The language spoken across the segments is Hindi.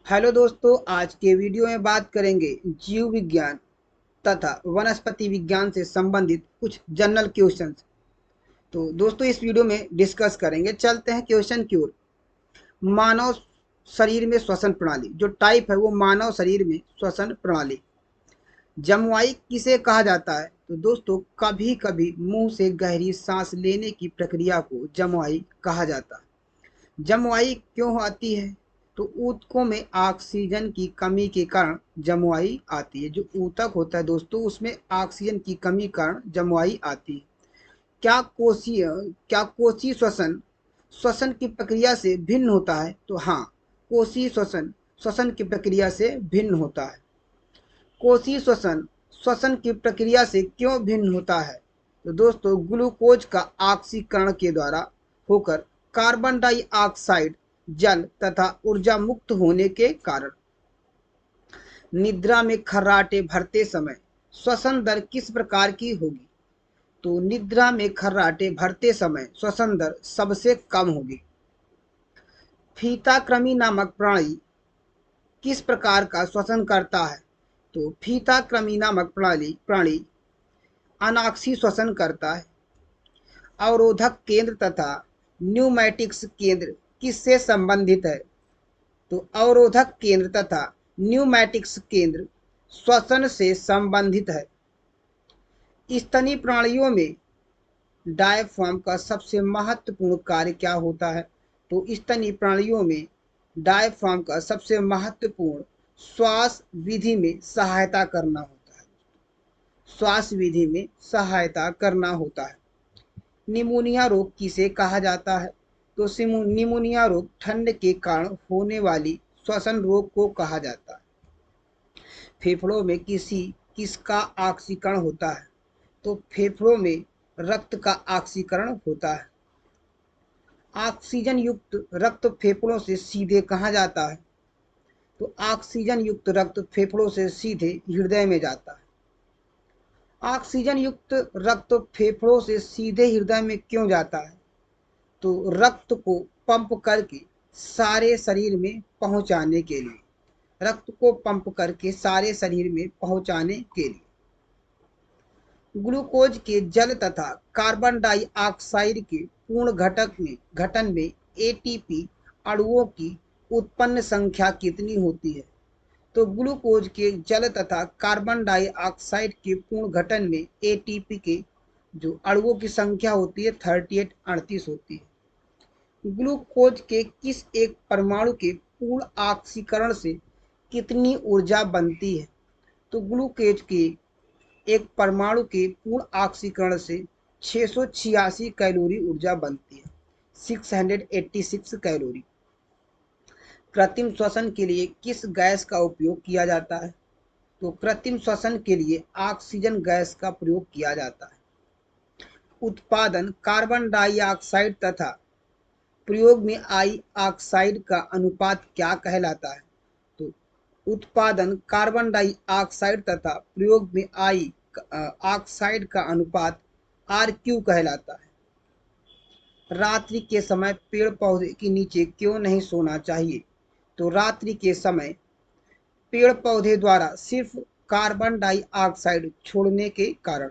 हेलो दोस्तों, आज के वीडियो में बात करेंगे जीव विज्ञान तथा वनस्पति विज्ञान से संबंधित कुछ जनरल क्वेश्चंस। तो दोस्तों इस वीडियो में डिस्कस करेंगे। चलते हैं क्वेश्चन की ओर। मानव शरीर में श्वसन प्रणाली जो टाइप है वो मानव शरीर में श्वसन प्रणाली। जमुआई किसे कहा जाता है? तो दोस्तों कभी कभी मुंह से गहरी सांस लेने की प्रक्रिया को जमुआई कहा जाता है। जमुआई क्यों आती है? तो ऊतकों में ऑक्सीजन की कमी के कारण जमुआई आती है। जो ऊतक होता है दोस्तों उसमें ऑक्सीजन की कमी के कारण जमुआई आती है। क्या कोशीय क्या कोशी श्वसन श्वसन की प्रक्रिया से भिन्न होता है? तो हाँ, कोशी श्वसन श्वसन की प्रक्रिया से भिन्न होता है। कोशी श्वसन श्वसन की प्रक्रिया से क्यों भिन्न होता है? तो दोस्तों ग्लूकोज का ऑक्सीकरण के द्वारा होकर कार्बन डाइऑक्साइड जल तथा ऊर्जा मुक्त होने के कारण। निद्रा में खर्राटे भरते समय श्वसन दर किस प्रकार की होगी? तो निद्रा में खर्राटे भरते समय श्वसन दर सबसे कम होगी। फीताकृमि नामक प्राणी किस प्रकार का श्वसन करता है? तो फीताकृमि नामक प्राणी अनाक्षी श्वसन करता है। अवरोधक केंद्र तथा न्यूमैटिक्स केंद्र किससे संबंधित है? तो अवरोधक केंद्र तथा न्यूमैटिक्स केंद्र श्वसन से संबंधित है। स्तनी प्राणियों में डायफ्राम का सबसे महत्वपूर्ण कार्य क्या होता है? तो स्तनी प्राणियों में डायफ्राम का सबसे महत्वपूर्ण श्वास विधि में सहायता करना होता है। श्वास विधि में सहायता करना होता है। निमोनिया रोग किसे कहा जाता है? तो निमोनिया रोग ठंड के कारण होने वाली श्वसन रोग को कहा जाता है। फेफड़ों में किसका ऑक्सीकरण होता है? तो फेफड़ों में रक्त का ऑक्सीकरण होता है। ऑक्सीजन युक्त रक्त फेफड़ों से सीधे कहाँ जाता है? तो ऑक्सीजन युक्त रक्त फेफड़ों से सीधे हृदय में जाता है। ऑक्सीजन युक्त रक्त फेफड़ों से सीधे हृदय में क्यों जाता है? तो रक्त को पंप करके सारे शरीर में पहुंचाने के लिए, रक्त को पंप करके सारे शरीर में पहुंचाने के लिए। ग्लूकोज के जल तथा कार्बन डाइऑक्साइड के पूर्ण घटन में एटीपी अणुओं की उत्पन्न संख्या कितनी होती है? तो ग्लूकोज के जल तथा कार्बन डाइऑक्साइड के पूर्ण घटन में एटीपी के जो अणुओं की संख्या होती है 38 होती है। ग्लूकोज के किस एक परमाणु के पूर्ण ऑक्सीकरण से कितनी ऊर्जा बनती है? तो ग्लूकोज के एक परमाणु के पूर्ण ऑक्सीकरण से 686 कैलोरी ऊर्जा बनती है, 686 कैलोरी। कृत्रिम श्वसन के लिए किस गैस का उपयोग किया जाता है? तो कृत्रिम श्वसन के लिए ऑक्सीजन गैस का प्रयोग किया जाता है। उत्पादन कार्बन डाइऑक्साइड तथा प्रयोग में आई ऑक्साइड का अनुपात क्या कहलाता है? तो उत्पादन कार्बन डाइऑक्साइड तथा प्रयोग में आई ऑक्साइड का अनुपात RQ कहलाता है। रात्रि के समय पेड़ पौधे के नीचे क्यों नहीं सोना चाहिए? तो रात्रि के समय पेड़ पौधे द्वारा सिर्फ कार्बन डाइऑक्साइड छोड़ने के कारण।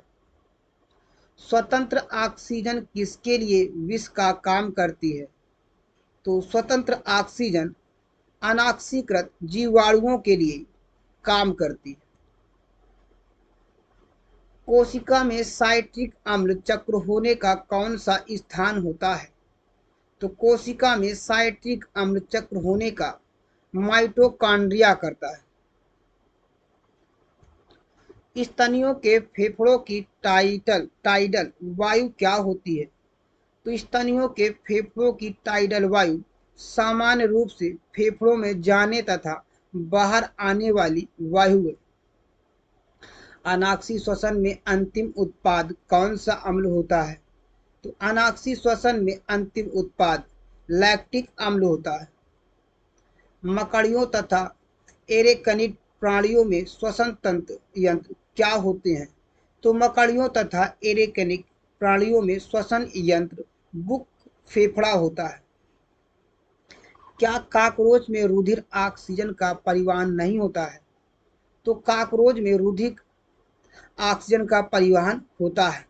स्वतंत्र ऑक्सीजन किसके लिए विष का काम करती है? तो स्वतंत्र ऑक्सीजन अनाक्सीकृत जीवाणुओं के लिए काम करती है। कोशिका में साइट्रिक अम्ल चक्र होने का कौन सा स्थान होता है? तो कोशिका में साइट्रिक अम्ल चक्र होने का माइटोकॉन्ड्रिया करता है। स्तनियों के फेफड़ों की टाइडल वायु क्या होती है? तो स्तनियों के फेफड़ों की टाइडल वायु सामान्य रूप से फेफड़ों में जाने तथा बाहर आने वाली वायु है। अनाक्षी श्वसन में अंतिम उत्पाद कौन सा अम्ल होता है? तो अनाक्षी श्वसन में अंतिम उत्पाद लैक्टिक अम्ल होता है। मकड़ियों तथा एरेकनिड प्राणियों में श्वसन तंत्र यंत्र क्या होते हैं? तो मकड़ियों तथा एरेकनिड प्राणियों में श्वसन यंत्र बुक फेफड़ा होता है। क्या काकरोच में रुधिर ऑक्सीजन का परिवहन नहीं होता है? तो काकरोच में रुधिर ऑक्सीजन का परिवहन होता है।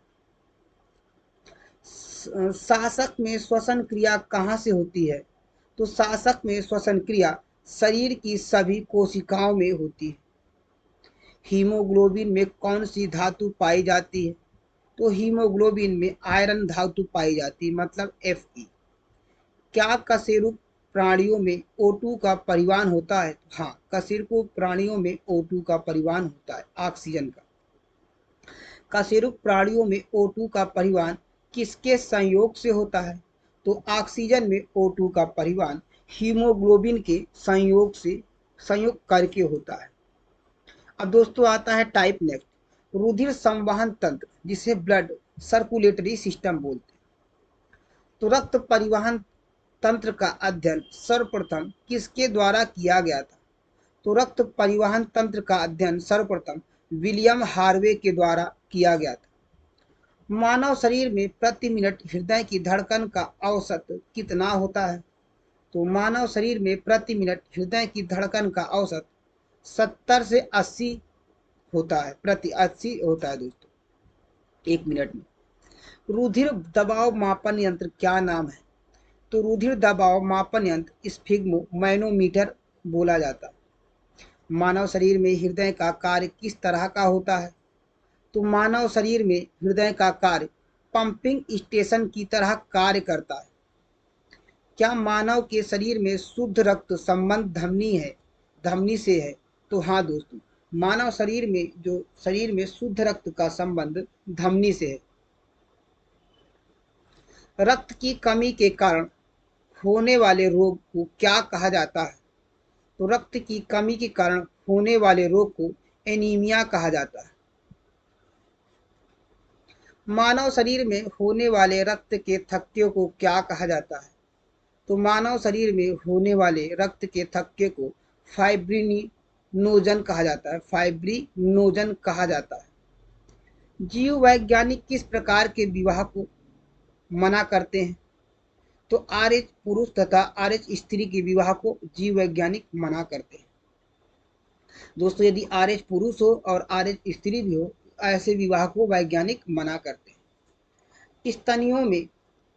शासक में श्वसन क्रिया कहाँ से होती है? तो शासक में श्वसन क्रिया शरीर की सभी कोशिकाओं में होती है। हीमोग्लोबिन में कौन सी धातु पाई जाती है? तो हीमोग्लोबिन में आयरन धातु पाई जाती है, मतलब Fe। क्या कशेरुक प्राणियों में O2 का परिवहन होता है? हाँ, कशेरुक प्राणियों में O2 का परिवहन होता है, ऑक्सीजन का। कशेरुक प्राणियों में O2 का परिवहन किसके संयोग से होता है? तो ऑक्सीजन में O2 का परिवहन हीमोग्लोबिन के संयोग करके होता है। अब दोस्तों आता है टाइप नेक्स्ट, रुधिर संवहन तंत्र, जिसे ब्लड सर्कुलेटरी सिस्टम बोलते हैं। तो रक्त परिवहन तंत्र का अध्ययन सर्वप्रथम किसके द्वारा किया गया था? तो रक्त परिवहन तंत्र का अध्ययन सर्वप्रथम विलियम हार्वे के द्वारा किया गया था। मानव शरीर में प्रति मिनट हृदय की धड़कन का औसत कितना होता है? तो मानव शरीर में प्रति मिनट हृदय की धड़कन का औसत 70 से 80 होता है, प्रति 80 होता है दोस्तों, एक मिनट में। रुधिर दबाव मापन यंत्र क्या नाम है? तो रुधिर दबाव मापन यंत्र स्फिग्मो मैनोमीटर बोला जाता है। मानव शरीर में हृदय का कार्य किस तरह का होता है? तो मानव शरीर में हृदय का कार्य पंपिंग स्टेशन की तरह कार्य करता है। क्या मानव के शरीर में शुद्ध रक्त संबंध धमनी से है? तो हाँ दोस्तों, मानव शरीर में शुद्ध रक्त का संबंध धमनी से है। रक्त की कमी के कारण होने वाले रोग को क्या कहा जाता है? तो रक्त की कमी के कारण होने वाले रोग को एनीमिया कहा जाता है। मानव शरीर में होने वाले रक्त के थक्के को क्या कहा जाता है? तो मानव शरीर में होने वाले रक्त के थक्के को फाइब्रिनोजन कहा जाता है, फाइब्रिनोजन कहा जाता है। जीव वैज्ञानिक किस प्रकार के विवाह को मना करते हैं? तो RH पुरुष तथा RH स्त्री के विवाह को जीव वैज्ञानिक मना करते हैं। दोस्तों, यदि RH पुरुष हो और RH स्त्री भी हो, ऐसे विवाह को वैज्ञानिक मना करते हैं। स्तनियों में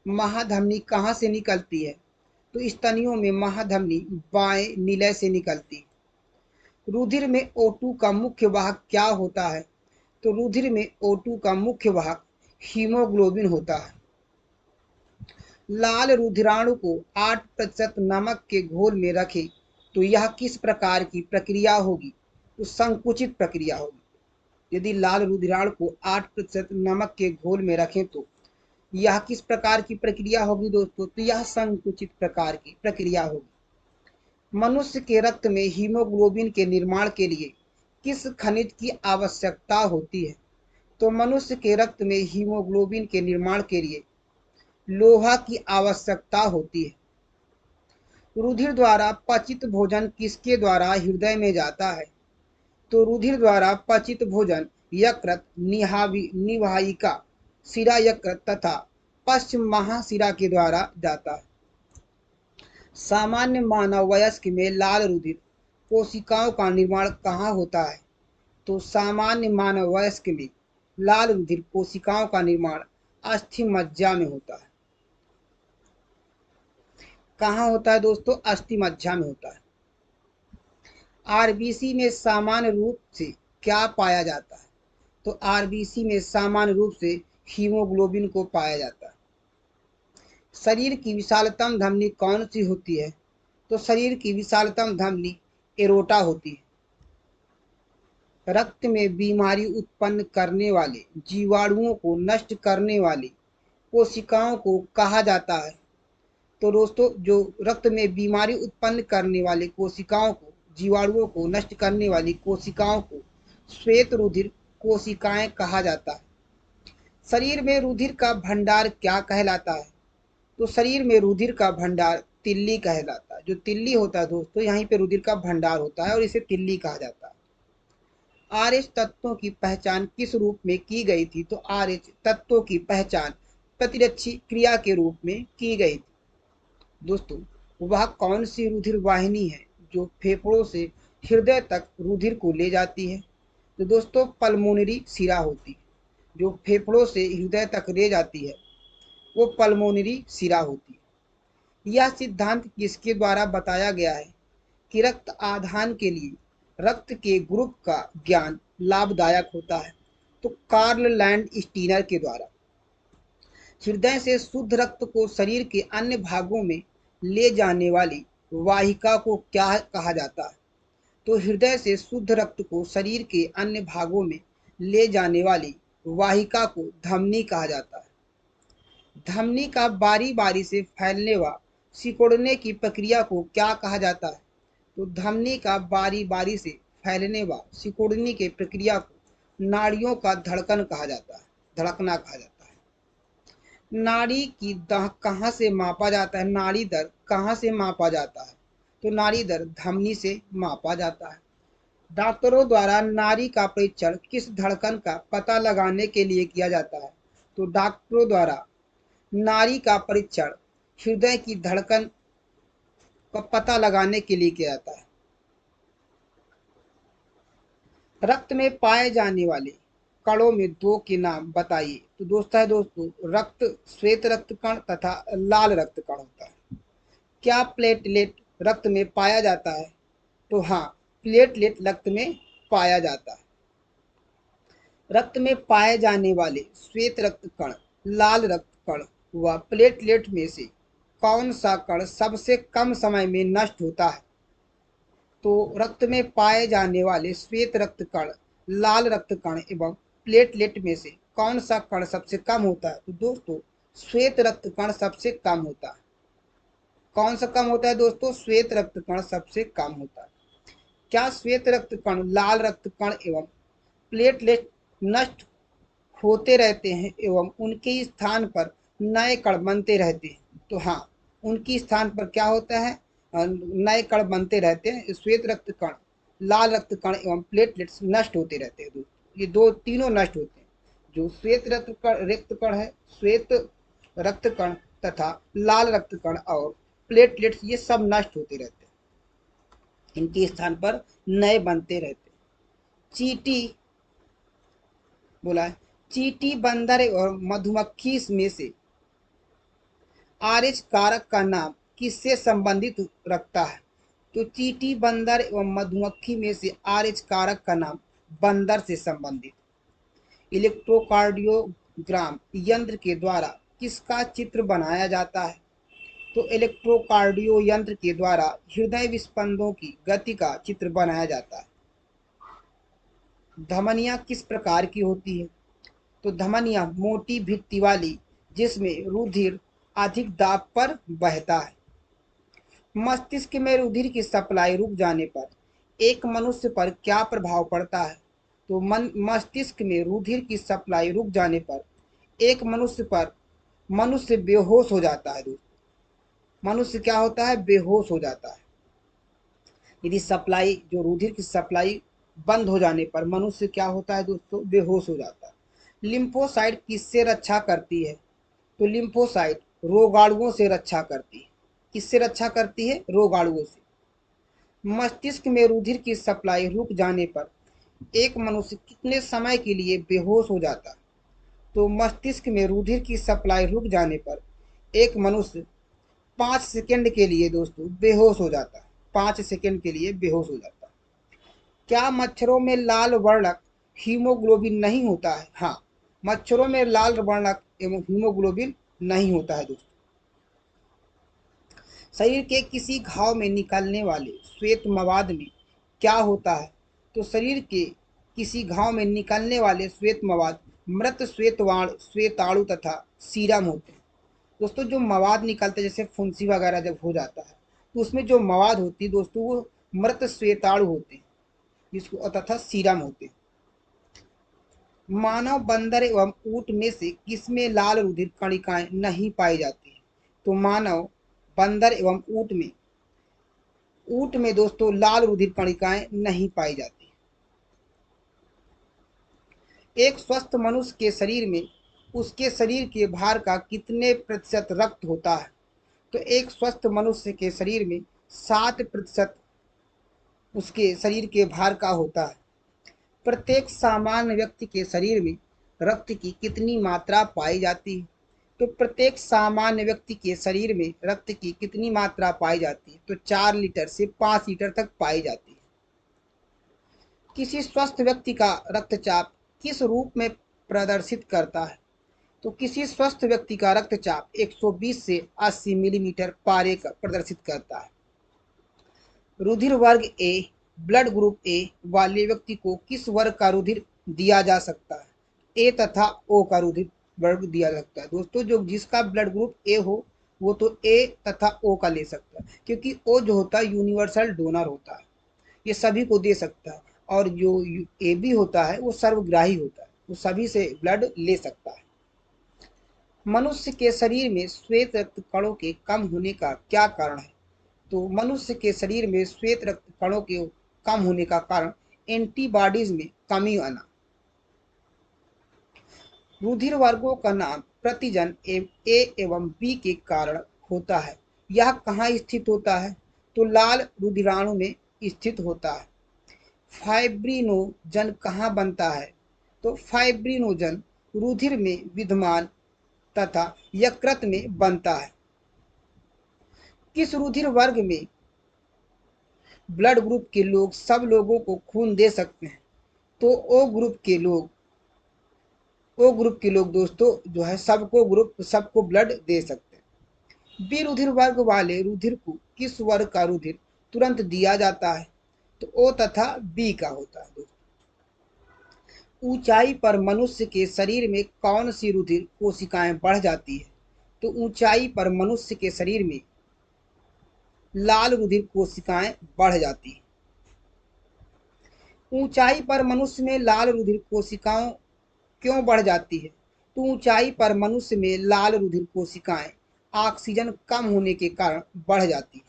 महाधमनी कहाँ से निकलती है? तो स्तनियों में महाधमनी बाएं निलय से निकलती है। रुधिर में O2 का मुख्य वाहक क्या होता है? तो रुधिर में O2 का मुख्य वाहक हीमोग्लोबिन होता है। लाल रुधिराणु को 8% नमक के घोल में रखें तो यह किस प्रकार की प्रक्रिया होगी? तो संकुचित प्रक्रिया होगी। यदि लाल रुधिराणु को 8% नमक के घोल में रखें तो यह किस प्रकार की प्रक्रिया होगी दोस्तों? तो यह संकुचित प्रकार की प्रक्रिया होगी। मनुष्य के रक्त में हीमोग्लोबिन के निर्माण के लिए किस खनिज की आवश्यकता होती है? तो मनुष्य के रक्त में हीमोग्लोबिन के निर्माण के लिए लोहा की आवश्यकता होती है। रुधिर द्वारा पचित भोजन किसके द्वारा हृदय में जाता है? तो रुधिर द्वारा पचित भोजन यकृत, निवाहिका, शिरा यकृत तथा पश्च महाशिरा के द्वारा जाता है। सामान्य मानव वयस्क में लाल रुधिर कोशिकाओं का निर्माण कहाँ होता है? तो सामान्य मानव वयस्क में लाल रुधिर कोशिकाओं का निर्माण अस्थि मज्जा में होता है। कहाँ होता है दोस्तों? अस्थि मज्जा में होता है। आरबीसी में सामान्य रूप से क्या पाया जाता है? तो आरबीसी में सामान्य रूप से हीमोग्लोबिन को पाया जाता है। शरीर की विशालतम धमनी कौन सी होती है? तो शरीर की विशालतम धमनी एरोटा होती है। रक्त में बीमारी उत्पन्न करने वाले जीवाणुओं को नष्ट करने वाली कोशिकाओं को कहा जाता है? तो दोस्तों, जो रक्त में बीमारी उत्पन्न करने वाले कोशिकाओं को, जीवाणुओं को नष्ट करने वाली कोशिकाओं को श्वेत रुधिर कोशिकाएं कहा जाता है। शरीर में रुधिर का भंडार क्या कहलाता है? तो शरीर में रुधिर का भंडार तिल्ली कहलाता है। जो तिल्ली होता है दोस्तों, यहीं पे रुधिर का भंडार होता है और इसे तिल्ली कहा जाता है। RH तत्वों की पहचान किस रूप में की गई थी? तो RH तत्वों की पहचान प्रतिरक्षी क्रिया के रूप में की गई थी। दोस्तों, वह कौन सी रुधिर वाहिनी है जो फेफड़ों से हृदय तक रुधिर को ले जाती है? तो दोस्तों पल्मोनरी शिरा होती है, जो फेफड़ों से हृदय तक ले जाती है वो पल्मोनरी शिरा होती है। यह सिद्धांत किसके द्वारा बताया गया है कि रक्त आधान के लिए रक्त के ग्रुप का ज्ञान लाभदायक होता है? तो कार्ल लैंड स्टीनर के द्वारा। हृदय से शुद्ध रक्त को शरीर के अन्य भागों में ले जाने वाली वाहिका को क्या कहा जाता है? तो हृदय से शुद्ध रक्त को शरीर के अन्य भागों में ले जाने वाली वाहिका को धमनी कहा जाता है। धमनी का बारी बारी से फैलने व सिकुड़ने की प्रक्रिया को क्या कहा जाता है? तो धमनी का बारी बारी से फैलने व सिकुड़ने की प्रक्रिया को नाड़ियों का धड़कन कहा जाता है, धड़कना कहा जाता है। नाड़ी की दर कहाँ से मापा जाता है? नाड़ी दर कहाँ से मापा जाता है? तो नाड़ी दर धमनी से मापा जाता है। डॉक्टरों द्वारा नाड़ी का परीक्षण किस धड़कन का पता लगाने के लिए किया जाता है? तो डॉक्टरों द्वारा नाड़ी का परीक्षण हृदय की धड़कन का पता लगाने के लिए किया जाता है। रक्त में पाए जाने वाले कणों में दो के नाम बताइए। तो दोस्तों रक्त श्वेत रक्त कण तथा लाल रक्त कण होता है। क्या प्लेटलेट रक्त में पाया जाता है? तो हाँ, प्लेटलेट रक्त में पाया जाता है। रक्त में पाए जाने वाले श्वेत रक्त कण, लाल रक्त कण व प्लेटलेट में से कौन सा कण सबसे कम समय में नष्ट होता है? तो रक्त में पाए जाने वाले श्वेत रक्त कण, लाल रक्त कण एवं प्लेटलेट में से कौन सा कण सबसे कम होता है? तो दोस्तों श्वेत रक्त कण सबसे कम होता है। कौन सा कम होता है दोस्तों? श्वेत रक्त कण सबसे कम होता है। क्या श्वेत रक्त कण, लाल रक्त कण एवं प्लेटलेट नष्ट होते रहते हैं एवं उनके स्थान पर नए कण बनते रहते हैं? तो हाँ, उनकी स्थान पर क्या होता है? नए कण बनते रहते हैं। श्वेत रक्त कण, लाल रक्त कण एवं प्लेटलेट्स नष्ट होते रहते हैं दोस्तों। ये दो तीनों नष्ट होते हैं। जो श्वेत रक्त कण है, श्वेत रक्त कण तथा लाल रक्त कण और प्लेटलेट्स ये सब नष्ट होते रहते हैं। इनके स्थान पर नए बनते रहते हैं। चींटी बोला है, चींटी, बंदर और मधुमक्खी में से आरएच कारक का नाम किससे संबंधित रखता है? तो चींटी, बंदर एवं मधुमक्खी में से आरएच कारक का नाम बंदर से संबंधित। इलेक्ट्रोकार्डियोग्राम यंत्र के द्वारा किसका चित्र बनाया जाता है? तो इलेक्ट्रोकार्डियो यंत्र के द्वारा हृदय विस्पंदों की गति का चित्र बनाया जाता है। धमनियां किस प्रकार की होती है? तो धमनियां मोटी भित्ति वाली, जिसमें रुधिर अधिक दाब पर बहता है। मस्तिष्क में रुधिर की सप्लाई रुक जाने पर एक मनुष्य पर क्या प्रभाव पड़ता है? तो मस्तिष्क में रुधिर की सप्लाई रुक जाने पर एक मनुष्य बेहोश हो जाता है दोस्तों। मनुष्य क्या होता है? बेहोश हो जाता है। यदि सप्लाई, जो रुधिर की सप्लाई बंद हो जाने पर मनुष्य क्या होता है दोस्तों? बेहोश हो जाता है। लिम्फोसाइट किससे रक्षा करती है? तो लिम्फोसाइट रोगाणुओं से रक्षा करती है। किससे रक्षा करती है? रोगाणुओं से। मस्तिष्क में रुधिर की सप्लाई रुक जाने पर एक मनुष्य कितने समय के लिए बेहोश हो जाता है? तो मस्तिष्क में रुधिर की सप्लाई रुक जाने पर एक मनुष्य 5 सेकंड के लिए दोस्तों बेहोश हो जाता है। 5 सेकंड के लिए बेहोश हो जाता है। क्या मच्छरों में लाल वर्णक हीमोग्लोबिन नहीं होता है? हाँ, मच्छरों में लाल वर्णक एवं हीमोग्लोबिन नहीं होता है दोस्तों। शरीर के किसी घाव में निकलने वाले श्वेत मवाद में क्या होता है? तो शरीर के किसी घाव में निकलने वाले श्वेत मवाद मृत श्वेताणु तथा सीरम होते हैं। दोस्तों जो मवाद निकलते हैं, जैसे फुंसी वगैरह जब हो जाता है तो उसमें जो मवाद होती है दोस्तों वो मृत श्वेताणु होते हैं, जिसको तथा सीरम होते हैं। मानव, बंदर एवं ऊंट में से किसमें लाल रुधिर कणिकाएं नहीं पाई जाती है? तो मानव, बंदर एवं ऊंट में दोस्तों लाल रुधिर कणिकाएं नहीं पाई जाती। एक स्वस्थ मनुष्य के शरीर में उसके शरीर के भार का कितने प्रतिशत रक्त होता है? तो एक स्वस्थ मनुष्य के शरीर में 7% उसके शरीर के भार का होता है। प्रत्येक सामान्य व्यक्ति के शरीर में रक्त की कितनी मात्रा पाई जाती है? तो प्रत्येक सामान्य व्यक्ति के शरीर में रक्त की कितनी मात्रा पाई जाती है? तो 4 लीटर से 5 लीटर तक पाई जाती है। किसी स्वस्थ व्यक्ति का रक्तचाप किस रूप में प्रदर्शित करता है? तो किसी स्वस्थ व्यक्ति का रक्तचाप 120 से 80 मिलीमीटर पारे का प्रदर्शित करता है। रुधिर वर्ग ए, ब्लड ग्रुप ए वाले व्यक्ति को किस वर्ग का रुधिर दिया जा सकता है? ए तथा ओ का रुधिर वर्ग दिया जा सकता है। दोस्तों, जो जिसका ब्लड ग्रुप ए हो वो तो ए तथा ओ का ले सकता है, क्योंकि ओ जो होता है यूनिवर्सल डोनर होता है, ये सभी को दे सकता है। और जो ए बी होता है वो सर्वग्राही होता है, वो सभी से ब्लड ले सकता है। मनुष्य के शरीर में श्वेत रक्त कणों के कम होने का क्या कारण है? तो मनुष्य के शरीर में श्वेत रक्त कणों के कम होने का कारण एंटीबॉडीज में कमी आना। रुधिर वर्गों का नाम प्रतिजन ए एवं बी के कारण होता है। यह कहाँ स्थित होता है? तो लाल रुधिराणु में स्थित होता है। फाइब्रिनोजन कहाँ बनता है? तो फाइब्रिनोजन रुधिर में विद्यमान तथा यकृत में बनता है। किस रुधिर वर्ग में ब्लड ग्रुप के लोग सब लोगों को खून दे सकते हैं? तो ओ ग्रुप के लोग दोस्तों जो है सबको ब्लड दे सकते हैं। बी रुधिर वर्ग वाले रुधिर को किस वर्ग का रुधिर तुरंत दिया जाता है? तो ओ तथा बी का होता है। दोस्तों, ऊंचाई पर मनुष्य के शरीर में कौन सी रुधिर कोशिकाएं बढ़ जाती है? तो ऊंचाई पर मनुष्य के शरीर में लाल रुधिर कोशिकाएं बढ़ जाती है। ऊंचाई पर मनुष्य में लाल रुधिर कोशिकाओं क्यों बढ़ जाती है? तो ऊंचाई पर मनुष्य में लाल रुधिर कोशिकाएं ऑक्सीजन कम होने के कारण बढ़ जाती है।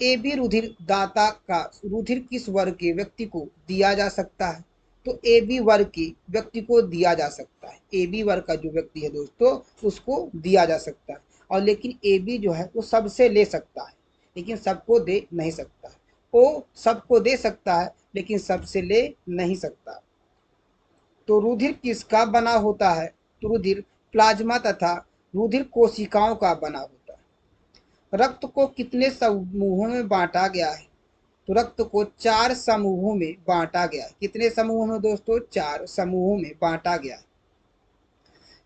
ए बी रुधिर दाता का रुधिर किस वर्ग के व्यक्ति को दिया जा सकता है? तो ए बी वर्ग के व्यक्ति को दिया जा सकता है। ए बी वर्ग का जो व्यक्ति है दोस्तों उसको दिया जा सकता है। और लेकिन ए बी जो है वो सबसे ले सकता है, लेकिन सबको दे नहीं सकता है। ओ सबको दे सकता है लेकिन सबसे ले नहीं सकता। तो रुधिर किसका बना होता है? तो रुधिर प्लाज्मा तथा रुधिर कोशिकाओं का बना होता है। रक्त को कितने समूहों में बांटा गया है? तो रक्त को 4 समूहों में बांटा गया है। कितने समूहों में दोस्तों? 4 समूहों में बांटा गया है।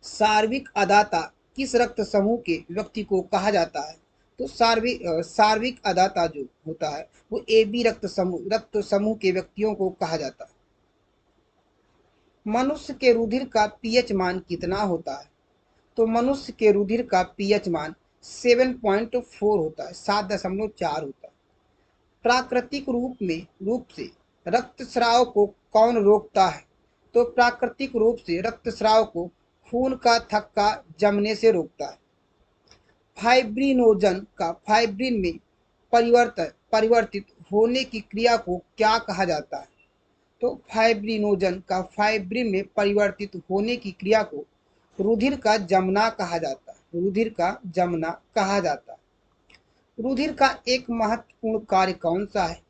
सार्विक अदाता किस रक्त समूह के व्यक्ति को कहा जाता है? तो सार्विक अदाता जो होता है वो ए बी रक्त समूह के व्यक्तियों को कहा जाता है। मनुष्य के रुधिर का पीएच मान कितना होता है? तो मनुष्य के रुधिर का पीएच मान 7.4 होता है, 7.4 होता है। प्राकृतिक रूप से रक्तस्राव को कौन रोकता है? तो प्राकृतिक रूप से रक्तस्राव को खून का थक्का जमने से रोकता है। फाइब्रिनोजन का फाइब्रिन में परिवर्तित होने की क्रिया को क्या कहा जाता है? तो फाइब्रिनोजन का फाइब्रिन में परिवर्तित होने की क्रिया को रुधिर का जमना कहा जाता है। रुधिर का जमना कहा जाता है। रुधिर का एक महत्वपूर्ण कार्य कौन सा है?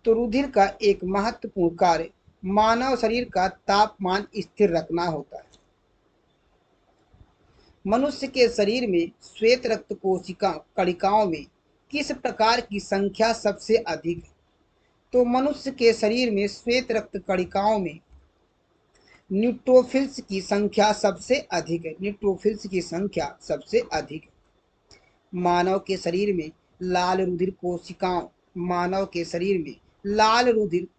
तो रुधिर का एक महत्वपूर्ण कार्य मानव शरीर का तापमान स्थिर रखना होता है। मनुष्य के शरीर में श्वेत रक्त कोशिका कणिकाओं में किस प्रकार की संख्या सबसे अधिक है? तो मनुष्य के शरीर में श्वेत रक्त कणिकाओं में न्यूट्रोफिल्स की संख्या सबसे अधिक है। न्यूट्रोफिल्स की संख्या सबसे अधिक है। मानव के शरीर में लाल रुधिर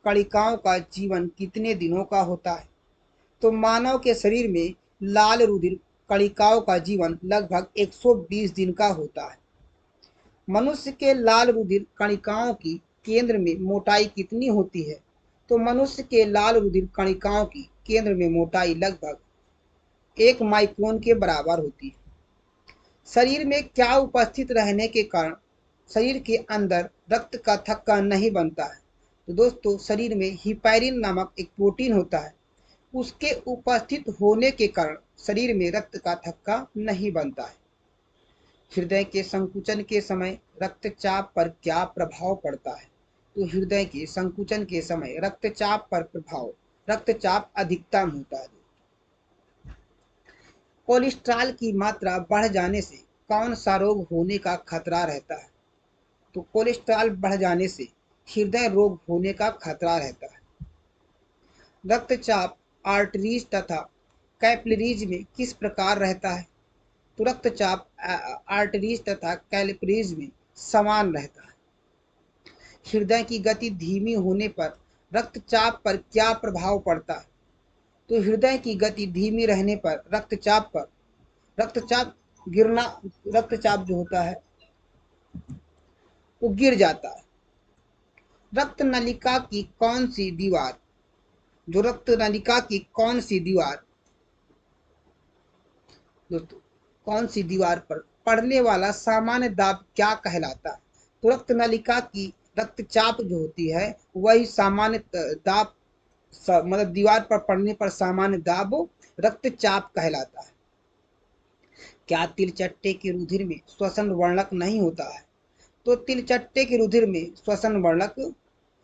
कणिकाओं का जीवन कितने दिनों का होता है? तो मानव के शरीर में लाल रुधिर कणिकाओं का जीवन लगभग 120 दिन का होता है। मनुष्य के लाल रुधिर कणिकाओं की केंद्र में मोटाई कितनी होती है? तो मनुष्य के लाल रुधिर कणिकाओं की केंद्र में मोटाई लगभग 1 माइक्रोन के बराबर होती है। शरीर में क्या उपस्थित रहने के कारण शरीर के अंदर रक्त का थक्का नहीं बनता है? तो दोस्तों, शरीर में हिपैरिन नामक एक प्रोटीन होता है, उसके उपस्थित होने के कारण शरीर में रक्त का थक्का नहीं बनता है। हृदय के संकुचन के समय रक्तचाप पर क्या प्रभाव पड़ता है? तो हृदय के संकुचन के समय रक्तचाप पर प्रभाव, रक्तचाप अधिकतम होता है। कोलेस्ट्रॉल की मात्रा बढ़ जाने से कौन सा रोग होने का खतरा रहता है? तो कोलेस्ट्रॉल बढ़ जाने से हृदय रोग होने का खतरा रहता है। रक्तचाप आर्टरीज तथा कैपिलरीज में किस प्रकार रहता है? तो रक्तचाप आर्टरीज तथा कैपिलरीज में समान रहता है। हृदय की गति धीमी होने पर रक्तचाप पर क्या प्रभाव पड़ता है? तो हृदय की गति धीमी रहने पर रक्तचाप गिरना, रक्तचाप जो होता है वो गिर जाता है। रक्त नलिका की कौन सी दीवार, जो रक्त नलिका की कौन सी दीवार दोस्तों, कौन सी दीवार पर पड़ने वाला सामान्य दाब क्या कहलाता है? तो रक्त नलिका की रक्तचाप जो होती है वही सामान्य दाब, मतलब दीवार पर पड़ने पर सामान्य दाब रक्तचाप कहलाता है। क्या तिलचट्टे के रुधिर में श्वसन वर्णक नहीं होता है? तो तिलचट्टे के रुधिर में श्वसन वर्णक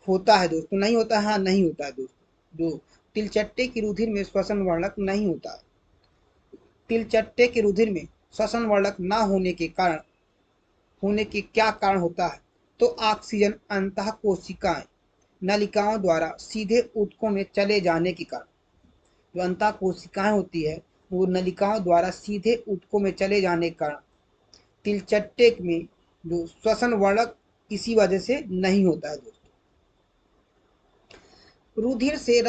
होता है दोस्तों, नहीं होता है? हाँ, नहीं होता है दोस्तों। जो तिलचट्टे के रुधिर में श्वसन वर्णक नहीं होता है। तिलचट्टे के रुधिर में श्वसन वर्णक न होने के क्या कारण होता है? तो ऑक्सीजन अंतः कोशिकाएं नलिकाओं द्वारा सीधे ऊतकों में चले जाने के कारण, जो अंतः कोशिकाएं होती है वो नलिकाओं द्वारा सीधे ऊतकों में चले जाने के कारण तिलचट्टे में जो श्वसन वर्णक इसी वजह से नहीं होता है दोस्तों। रुधिर से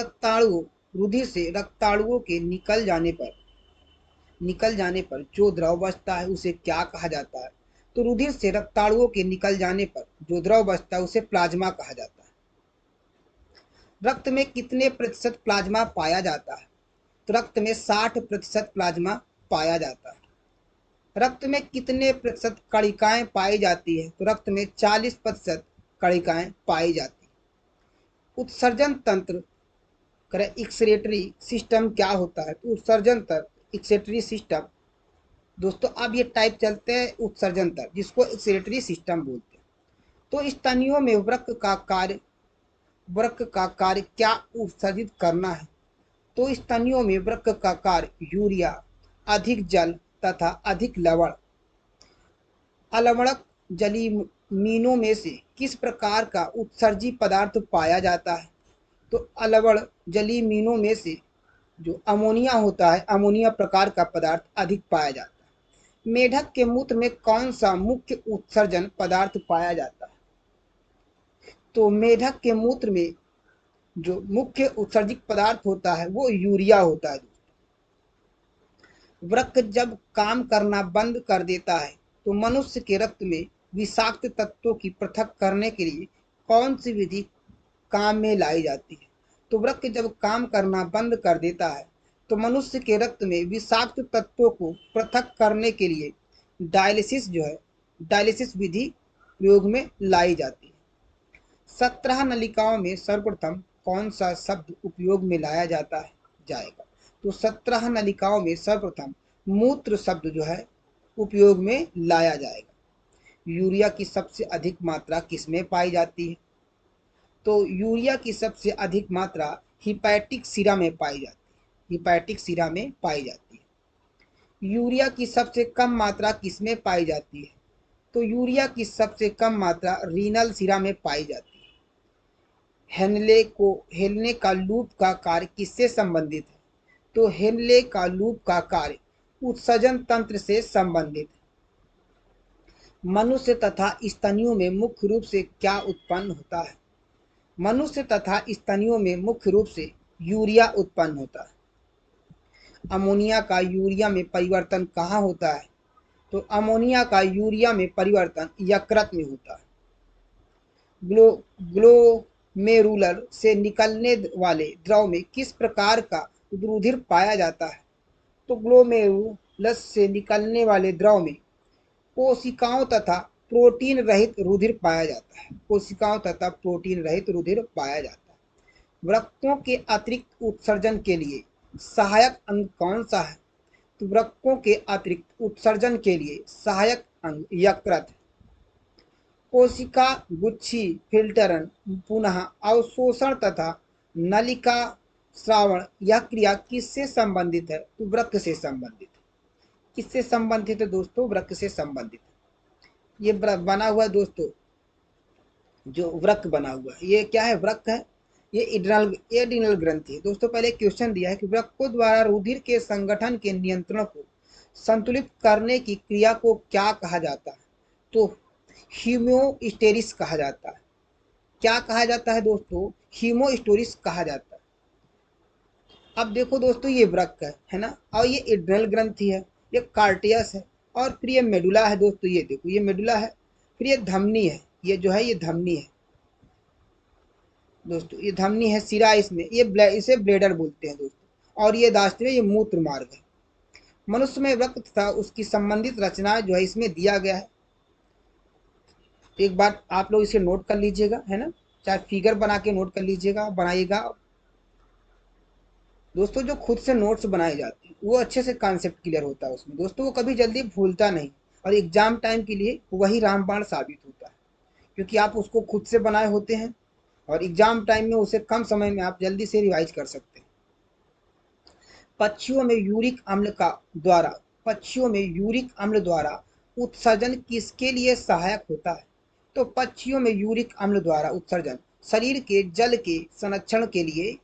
रक्ताणुओं के निकल जाने पर जो द्रव बचता है उसे क्या कहा जाता है? तो रुधिर से रक्ताणुओं के निकल जाने पर जो द्रव बचता है उसे प्लाज्मा कहा जाता है। रक्त में कितने प्रतिशत प्लाज्मा पाया जाता है? तो रक्त में 60% प्लाज्मा पाया जाता है। रक्त में कितने प्रतिशत कणिकाएं पाई जाती है? तो रक्त में 40% कणिकाएं पाई जाती है। उत्सर्जन तंत्र एक्सक्रीटरी सिस्टम क्या होता है? तो उत्सर्जन तंत्र एक्सक्रीटरी सिस्टम दोस्तों, अब ये टाइप चलते हैं उत्सर्जन तंत्र, जिसको एक्सक्रीटरी सिस्टम बोलते हैं। तो स्तनियों में वृक्क का कार्य क्या उत्सर्जित करना है? तो स्तनियों में वृक्क का कार्य यूरिया, अधिक जल तथा अधिक लवण, अलवणक जलीय मीनों में से किस प्रकार का उत्सर्जी पदार्थ पाया जाता है? तो अलवण जलीय मीनों में से जो अमोनिया होता है, अमोनिया प्रकार का पदार्थ अधिक पाया जाता है। मेढक के मूत्र में कौन सा मुख्य उत्सर्जन पदार्थ पाया जाता है? तो मेढक के मूत्र में जो मुख्य उत्सर्जित पदार्थ होता है वो यूरिया होता है। वृक्क जब काम करना बंद कर देता है तो मनुष्य के रक्त में विषाक्त तत्वों की पृथक करने के लिए कौन सी विधि काम में लाई जाती है? तो वृक्क जब काम करना बंद कर देता है तो मनुष्य के रक्त में विषाक्त तत्वों को पृथक करने के लिए डायलिसिस विधि प्रयोग में लाई जाती है। 17 नलिकाओं में सर्वप्रथम कौन सा शब्द उपयोग में लाया जाएगा? तो 17 नलिकाओं में सर्वप्रथम मूत्र शब्द जो है उपयोग में लाया जाएगा। यूरिया की सबसे अधिक मात्रा किसमें पाई जाती है? तो यूरिया की सबसे अधिक मात्रा हिपैटिक सिरा में पाई जाती है। हिपैटिक सिरा में पाई जाती है। यूरिया की सबसे कम मात्रा किसमें पाई जाती है? तो यूरिया की सबसे कम मात्रा रीनल सिरा में पाई जाती है। हेनले का लूप का कार्य किससे संबंधित है? तो हेनले का लूप का कार्य उत्सर्जन तंत्र से संबंधित है। मनुष्य तथा स्तनियों में मुख्य रूप से क्या उत्पन्न होता है? मनुष्य तथा स्तनियों में मुख्य रूप से यूरिया उत्पन्न होता है। अमोनिया का यूरिया में परिवर्तन कहाँ होता है? तो अमोनिया का यूरिया में परिवर्तन यकृत में होता है। ग्लोमेरुलर से निकलने वाले द्रव में किस प्रकार का रुधिर पाया जाता है? तो ग्लोमेरुलस से निकलने वाले द्रव में कोशिकाओं तथा प्रोटीन रहित रुधिर पाया जाता है। कोशिकाओं तथा प्रोटीन रहित रुधिर पाया जाता है। वृक्कों के अतिरिक्त उत्सर्जन के लिए सहायक अंग कौन सा है? तो वृक्कों के अतिरिक्त उत्सर्जन के लिए सहायक अंग यकृत, कोशिका गुच्छी फिल्टरन, पुनः अवशोषण तथा नलिका श्रावण। यह क्रिया किससे संबंधित है? तो वृक्क से संबंधित। किससे संबंधित है दोस्तों? वृक्क से संबंधित। ये बना हुआ है दोस्तों, जो वृक्क बना हुआ है, ये क्या है? वृक्क है। ये एड्रिनल ग्रंथि है दोस्तों। पहले क्वेश्चन दिया है कि वृक्कों द्वारा रुधिर के संगठन के नियंत्रण को संतुलित करने की क्रिया को क्या कहा जाता है? तो हीमोस्टेसिस कहा जाता है। क्या कहा जाता है दोस्तों? हीमोस्टेसिस कहा जाता है। अब देखो दोस्तों, ये वृक्क है ना, और ये एड्रिनल ग्रंथि है, ये कार्टियस है, और फिर ये मेडुला है दोस्तों। ये देखो, ये मेडुला है, फिर ये धमनी है, ये जो है ये धमनी है दोस्तों, ये धमनी है, सिरा इसमें, ये इसे ब्लेडर बोलते हैं दोस्तों, और ये दाष्ट में ये मूत्र मार्ग है। मनुष्य में वृक्क तथा उसकी संबंधित रचनाएं जो है इसमें दिया गया है। एक बार आप लोग इसे नोट कर लीजिएगा, है ना, चाहे फिगर बना के नोट कर लीजिएगा, बनाइएगा दोस्तों। जो खुद से नोट्स बनाए जाते हैं वो अच्छे से कॉन्सेप्ट क्लियर होता है उसमें दोस्तों, वो कभी जल्दी भूलता नहीं, और एग्जाम टाइम के लिए वही रामबाण साबित होता है, क्योंकि आप उसको खुद से बनाए होते हैं, और एग्जाम टाइम में उसे कम समय में आप जल्दी से रिवाइज कर सकते हैं। पक्षियों में यूरिक अम्ल का द्वारा पक्षियों में यूरिक अम्ल द्वारा उत्सर्जन किसके लिए सहायक होता है? तो पक्षियों में यूरिक अम्ल द्वारा उत्सर्जन शरीर के जल के संरक्षण के लिए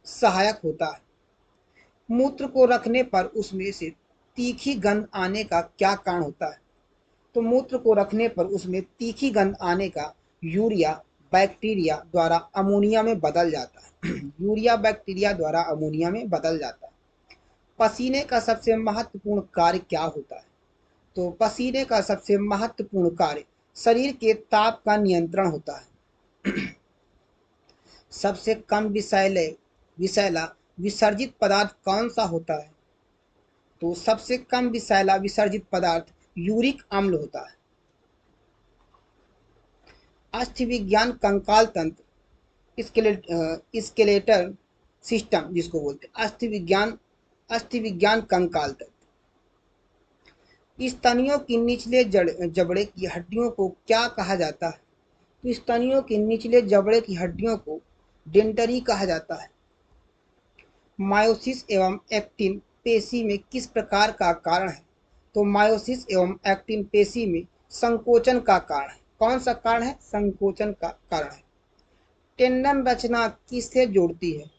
सहायक होता है। मूत्र को रखने पर उसमें से तीखी गंध आने का क्या कारण होता है? तो मूत्र को रखने पर उसमें तीखी गंध आने का यूरिया बैक्टीरिया द्वारा अमोनिया में बदल जाता है। यूरिया बैक्टीरिया द्वारा अमोनिया में बदल जाता है। पसीने का सबसे महत्वपूर्ण कार्य क्या होता है? तो पसीने का सबसे महत्वपूर्ण कार्य शरीर के ताप का नियंत्रण होता है। सबसे कम विषैला विसर्जित पदार्थ कौन सा होता है? तो सबसे कम विषैला विसर्जित पदार्थ यूरिक अम्ल होता है। अस्थि विज्ञान कंकाल तंत्र स्केलेटर सिस्टम जिसको बोलते हैं, अस्थि विज्ञान कंकाल तंत्र। स्तनियों की निचले जबड़े की हड्डियों को क्या कहा जाता है? तो स्तनियों के निचले जबड़े की हड्डियों को डेंटरी कहा जाता है। मायोसिस एवं एक्टिन पेशी में किस प्रकार का कारण है? तो मायोसिस एवं एक्टिन पेशी में संकोचन का कारण है। कौन सा कारण है? संकोचन का कारण है। टेंडन रचना किससे जोड़ती है?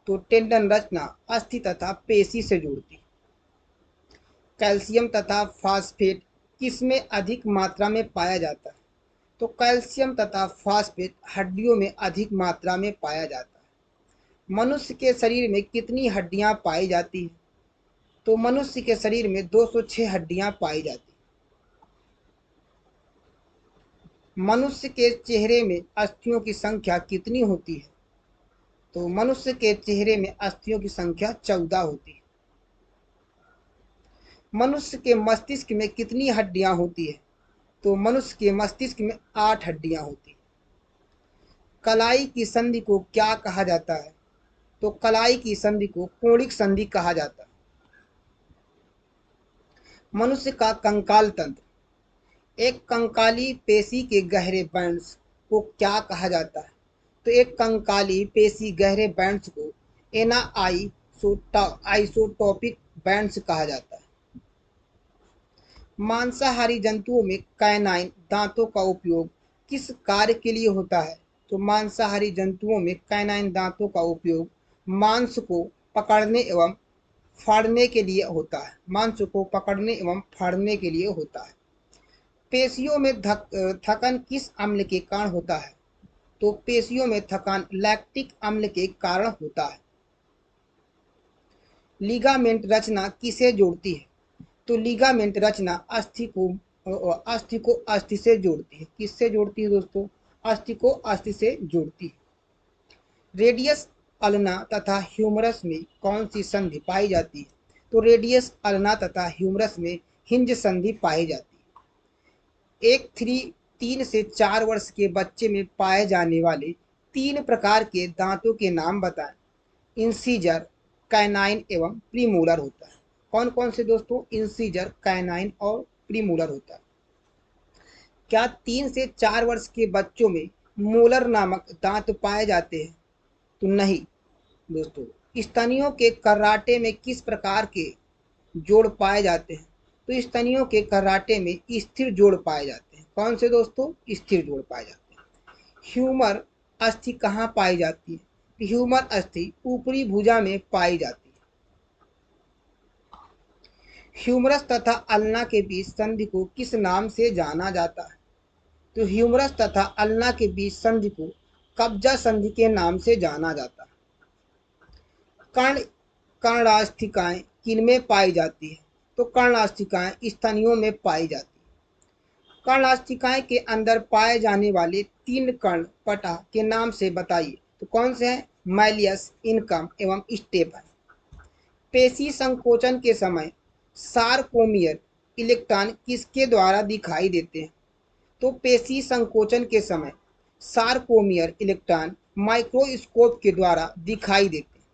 तो टेंडन रचना अस्थि तथा पेशी से जोड़ती है। कैल्शियम तथा फास्फेट किसमें अधिक मात्रा में पाया जाता है? तो कैल्शियम तथा फास्फेट हड्डियों में अधिक मात्रा में पाया जाता है। मनुष्य के शरीर में कितनी हड्डियां पाई जाती हैं? तो मनुष्य के शरीर में 206 हड्डियां पाई जाती हैं। मनुष्य के चेहरे में अस्थियों की संख्या कितनी होती है? तो मनुष्य के चेहरे में अस्थियों की संख्या 14 होती है। मनुष्य के मस्तिष्क में कितनी हड्डियां होती है? तो मनुष्य के मस्तिष्क में 8 हड्डियां होती है। कलाई की संधि को क्या कहा जाता है? तो कलाई की संधि को कोणिक संधि कहा जाता है। मनुष्य का कंकाल तंत्र, एक कंकाली पेशी के गहरे बैंड्स को क्या कहा जाता है? तो एक कंकाली पेशी गहरे बैंड्स को आइसोटोपिक बैंड्स कहा जाता है। मांसाहारी जंतुओं में कैनाइन दांतों का उपयोग किस कार्य के लिए होता है? तो मांसाहारी जंतुओं में कैनाइन दांतों का उपयोग मांस को पकड़ने एवं फाड़ने के लिए होता है। मांस को पकड़ने एवं फाड़ने के लिए होता है। पेशियों में थकन किस अम्ल के कारण होता है? तो पेशियों में थकान लैक्टिक अम्ल के कारण होता है। लिगामेंट रचना किसे जोड़ती है? तो लिगामेंट रचना अस्थि को अस्थि से जोड़ती है। किससे जोड़ती है दोस्तों? अस्थि को अस्थि से जोड़ती है। रेडियस अल्ना तथा ह्यूमरस में कौन सी संधि पाई जाती है? तो रेडियस अल्ना तथा ह्यूमरस में हिंज संधि पाई जाती है। 3 से 4 वर्ष के बच्चे में पाए जाने वाले 3 प्रकार के दांतों के नाम बताएं। इंसीजर, कैनाइन एवं प्रीमोलर होता है। कौन कौन से दोस्तों? इंसीजर, कैनाइन और प्रीमोलर होता है। क्या 3 से 4 वर्ष के बच्चों में मोलर नामक दांत पाए जाते हैं? तो नहीं दोस्तों। स्तनियों के कर्राटे में किस प्रकार के जोड़ पाए जाते हैं? तो स्तनियों के कर्राटे में स्थिर जोड़ पाए जाते हैं। कौन से दोस्तों? स्थिर जोड़ पाए जाते हैं। ह्यूमर अस्थि कहाँ पाई जाती है? तो ह्यूमर अस्थि ऊपरी भुजा में पाई जाती है। ह्यूमरस तथा अल्ना के बीच संधि को किस नाम से जाना जाता है? तो ह्यूमरस तथा अल्ना के बीच संधि को कब्जा संधि के नाम से जाना जाता है। कर्ण कर्णास्थिकाएं किनमें पाई जाती है? तो कर्णास्थिकाएं स्तनियों में पाई जाती है। कर्णास्थिकाएं के अंदर पाए जाने वाले 3 कर्ण पटा के नाम से बताइए। तो कौन से हैं? मैलियस, इनकम एवं स्टेप है। पेशी संकोचन के समय सारकोमियर इलेक्ट्रॉन किसके द्वारा दिखाई देते हैं? तो पेशी संकोचन के समय सारकोमियर इलेक्ट्रॉन माइक्रोस्कोप के द्वारा दिखाई देते हैं।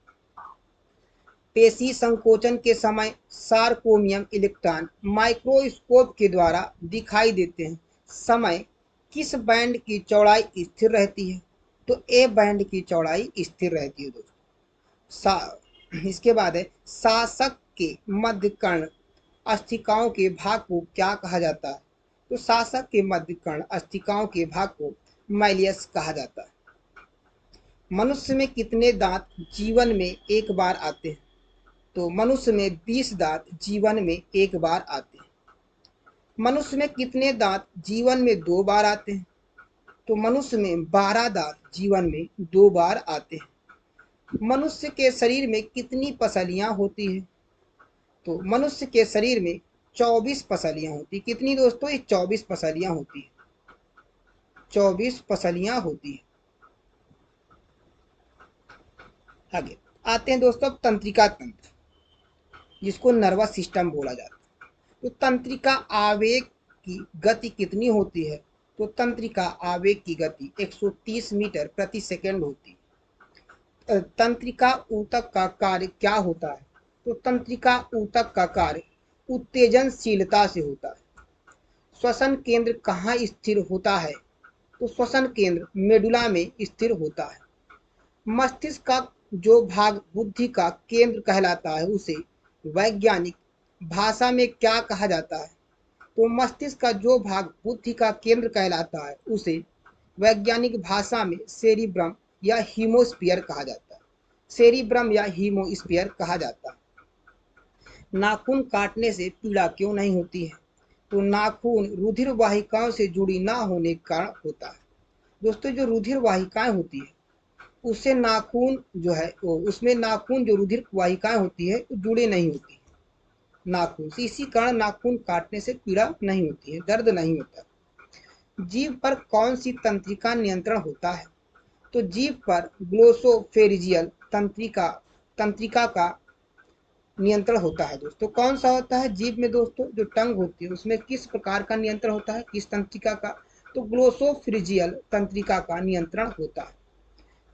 पेशी संकोचन के समय सारकोमियम इलेक्ट्रॉन माइक्रोस्कोप के द्वारा दिखाई देते हैं। समय किस बैंड की चौड़ाई स्थिर रहती है? तो ए बैंड की चौड़ाई स्थिर रहती है दोस्तों। इसके बाद है शासक के मध्य कर्ण अस्थिकाओं के भाग को क्या कहा जाता है? तो शासक के मध्य कर्ण अस्थिकाओं के भाग को मैलियस कहा जाता है। मनुष्य में कितने दांत जीवन में एक बार आते हैं? तो मनुष्य में 20 दांत जीवन में एक बार आते हैं। मनुष्य में कितने दांत जीवन में 2 बार आते हैं? तो मनुष्य में 12 दांत जीवन में 2 बार आते हैं। मनुष्य के शरीर में कितनी पसलियां होती हैं? तो मनुष्य के शरीर में 24 पसलियां होती। कितनी दोस्तों? ये 24 पसलियां होती है। 24 पसलियां होती है। आगे आते हैं दोस्तों तंत्रिका तंत्र, जिसको नर्वस सिस्टम बोला जाता है। तो तंत्रिका आवेग की गति कितनी होती है? तो तंत्रिका आवेग की गति 130 मीटर प्रति सेकंड होती है। तंत्रिका ऊतक का कार्य क्या होता है? तो तंत्रिका ऊतक का कार्य उत्तेजनशीलता से होता है। श्वसन केंद्र कहाँ स्थिर होता है? तो श्वसन केंद्र मेडुला में स्थिर होता है। मस्तिष्क का जो भाग बुद्धि का केंद्र कहलाता है उसे वैज्ञानिक भाषा में क्या कहा जाता है? तो मस्तिष्क का जो भाग बुद्धि का केंद्र कहलाता है उसे वैज्ञानिक भाषा में सेरिब्रम या हीमोस्फीयर कहा जाता है। सेरिब्रम या हीमोस्फीयर कहा जाता है। नाखून काटने से पीड़ा क्यों नहीं होती है? तो नाखून रुधिर वाहिकाओं से जुड़ी ना होने के कारण होता है। दोस्तों जो रुधिर वाहिकाएं होती है उससे नाखून जो है उसमें नाखून जो रुधिर वाहिकाएं होती है वो जुड़े नहीं होती नाखून से, इसी कारण नाखून काटने से पीड़ा नहीं होती है, दर्द नहीं होता। जीभ पर कौन सी तंत्रिका नियंत्रण होता है? तो जीभ पर ग्लोसोफेरिजियल तंत्रिका का नियंत्रण होता है। दोस्तों कौन सा होता है? जीभ में दोस्तों जो टंग होती है उसमें किस प्रकार का नियंत्रण होता है? किस तंत्रिका का? तो ग्लोसोफेरिजियल तंत्रिका का नियंत्रण होता है।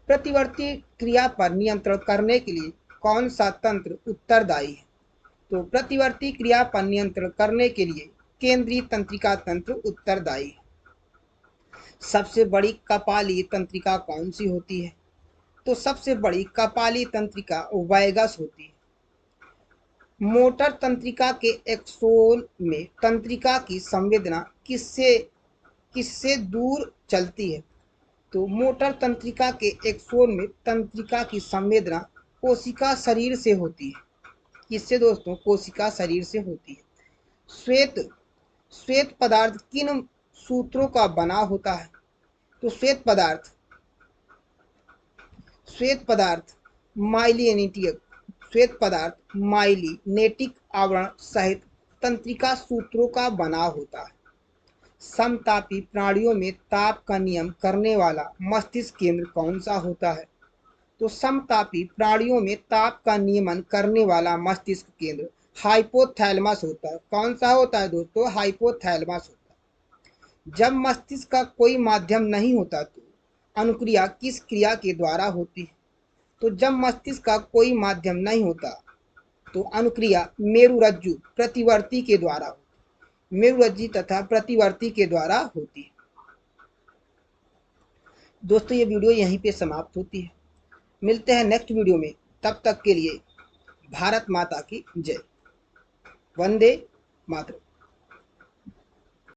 प्रतिवर्ती क्रिया पर नियंत्रण करने के लिए कौन सा तंत्र उत्तरदायी है? तो प्रतिवर्ती क्रिया पर नियंत्रण करने के लिए केंद्रीय तंत्रिका तंत्र उत्तरदायी है। सबसे बड़ी कपाली तंत्रिका कौन सी होती है? तो सबसे बड़ी कपाली तंत्रिका वैगस होती है। मोटर तंत्रिका के एक्सोन में तंत्रिका की संवेदना किससे किससे दूर चलती है? तो मोटर तंत्रिका के एक्सोन में तंत्रिका की संवेदना कोशिका शरीर से होती है। किससे दोस्तों? कोशिका शरीर से होती है। श्वेत श्वेत पदार्थ किन सूत्रों का बना होता है? तो श्वेत पदार्थ माइलिनेटिक आवरण सहित तंत्रिका सूत्रों का बना होता है। समतापी प्राणियों में ताप का नियम करने वाला मस्तिष्क केंद्र कौन सा होता है? तो समतापी प्राणियों में ताप का नियमन करने वाला मस्तिष्क केंद्र हाइपोथैलेमस होता है। कौन सा होता है दोस्तों? हाइपोथैलेमस होता है। जब मस्तिष्क का कोई माध्यम नहीं होता तो अनुक्रिया किस क्रिया के द्वारा होती है? तो जब मस्तिष्क का कोई माध्यम नहीं होता तो अनुक्रिया मेरुरज्जु प्रतिवर्ती के द्वारा होती है। मेरुरज्जि तथा प्रतिवर्ती के द्वारा होती है। दोस्तों ये वीडियो यहीं पे समाप्त होती है। मिलते हैं नेक्स्ट वीडियो में, तब तक के लिए भारत माता की जय। वंदे मातरम।